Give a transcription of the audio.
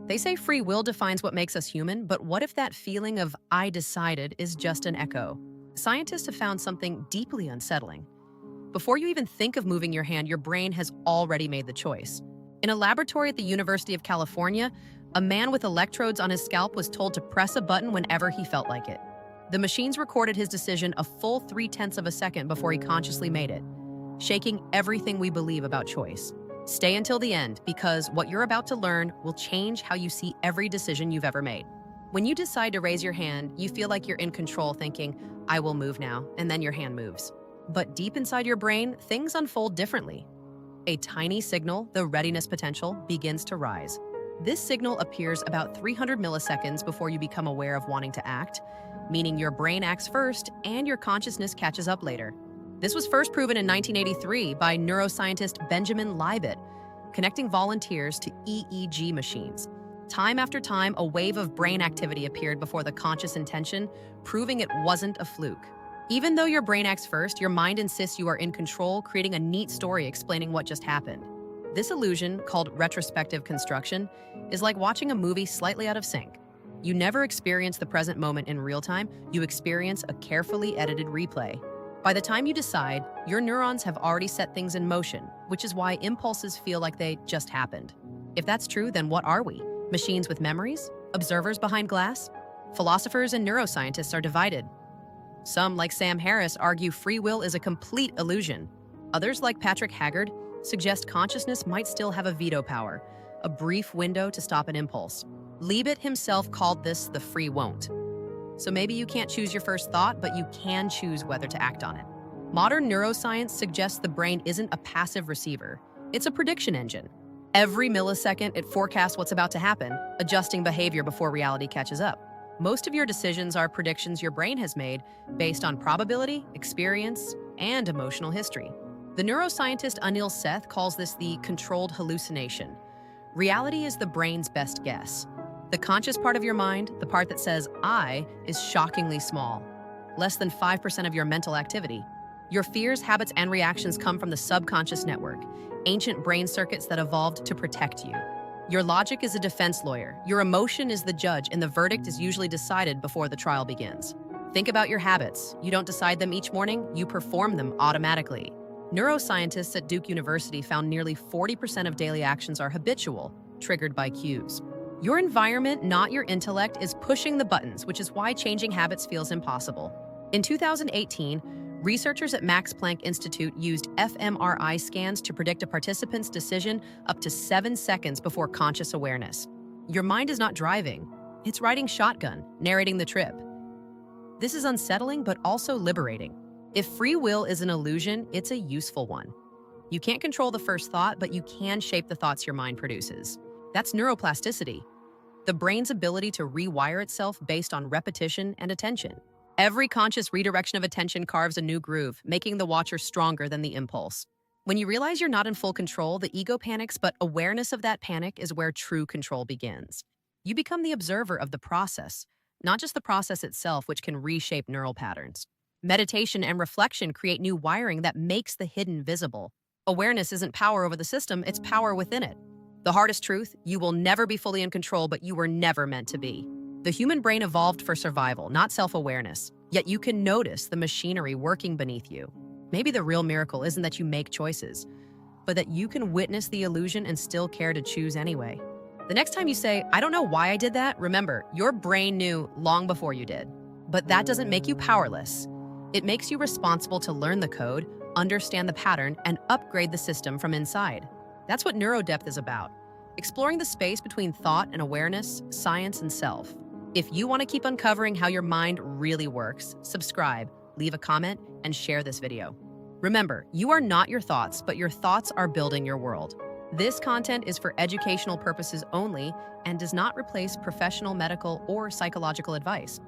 They say free will defines what makes us human, but what if that feeling of "I decided" is just an echo? Scientists have found something deeply unsettling. Before you even think of moving your hand, your brain has already made the choice. In a laboratory at the University of California, a man with electrodes on his scalp was told to press a button whenever he felt like it. The machines recorded his decision a full 0.3 of a second before he consciously made it, shaking everything we believe about choice. Stay until the end, because what you're about to learn will change how you see every decision you've ever made. When you decide to raise your hand, you feel like you're in control, thinking, "I will move now," and then your hand moves. But deep inside your brain, things unfold differently. A tiny signal, the readiness potential, begins to rise. This signal appears about 300 milliseconds before you become aware of wanting to act, meaning your brain acts first and your consciousness catches up later. This was first proven in 1983 by neuroscientist Benjamin Libet, connecting volunteers to EEG machines. Time after time, a wave of brain activity appeared before the conscious intention, proving it wasn't a fluke. Even though your brain acts first, your mind insists you are in control, creating a neat story explaining what just happened. This illusion, called retrospective construction, is like watching a movie slightly out of sync. You never experience the present moment in real time, you experience a carefully edited replay. By the time you decide, your neurons have already set things in motion, which is why impulses feel like they just happened. If that's true, then what are we? Machines with memories? Observers behind glass? Philosophers and neuroscientists are divided. Some, like Sam Harris, argue free will is a complete illusion. Others, like Patrick Haggard, suggest consciousness might still have a veto power, a brief window to stop an impulse. Libet himself called this the free won't. So maybe you can't choose your first thought, but you can choose whether to act on it. Modern neuroscience suggests the brain isn't a passive receiver. It's a prediction engine. Every millisecond, it forecasts what's about to happen, adjusting behavior before reality catches up. Most of your decisions are predictions your brain has made based on probability, experience, and emotional history. The neuroscientist Anil Seth calls this the controlled hallucination. Reality is the brain's best guess. The conscious part of your mind, the part that says "I," is shockingly small, less than 5% of your mental activity. Your fears, habits, and reactions come from the subconscious network, ancient brain circuits that evolved to protect you. Your logic is a defense lawyer, your emotion is the judge, and the verdict is usually decided before the trial begins. Think about your habits. You don't decide them each morning, you perform them automatically. Neuroscientists at Duke University found nearly 40% of daily actions are habitual, triggered by cues. Your environment, not your intellect, is pushing the buttons, which is why changing habits feels impossible. In 2018, researchers at Max Planck Institute used fMRI scans to predict a participant's decision up to 7 seconds before conscious awareness. Your mind is not driving, it's riding shotgun, narrating the trip. This is unsettling, but also liberating. If free will is an illusion, it's a useful one. You can't control the first thought, but you can shape the thoughts your mind produces. That's neuroplasticity, the brain's ability to rewire itself based on repetition and attention. Every conscious redirection of attention carves a new groove, making the watcher stronger than the impulse. When you realize you're not in full control, the ego panics, but awareness of that panic is where true control begins. You become the observer of the process, not just the process itself, which can reshape neural patterns. Meditation and reflection create new wiring that makes the hidden visible. Awareness isn't power over the system, it's power within it. The hardest truth, you will never be fully in control, but you were never meant to be. The human brain evolved for survival, not self-awareness. Yet you can notice the machinery working beneath you. Maybe the real miracle isn't that you make choices, but that you can witness the illusion and still care to choose anyway. The next time you say, "I don't know why I did that," remember, your brain knew long before you did. But that doesn't make you powerless. It makes you responsible to learn the code, understand the pattern, and upgrade the system from inside. That's what NeuroDepth is about, exploring the space between thought and awareness, science and self. If you want to keep uncovering how your mind really works, subscribe, leave a comment, and share this video. Remember, you are not your thoughts, but your thoughts are building your world. This content is for educational purposes only and does not replace professional medical or psychological advice.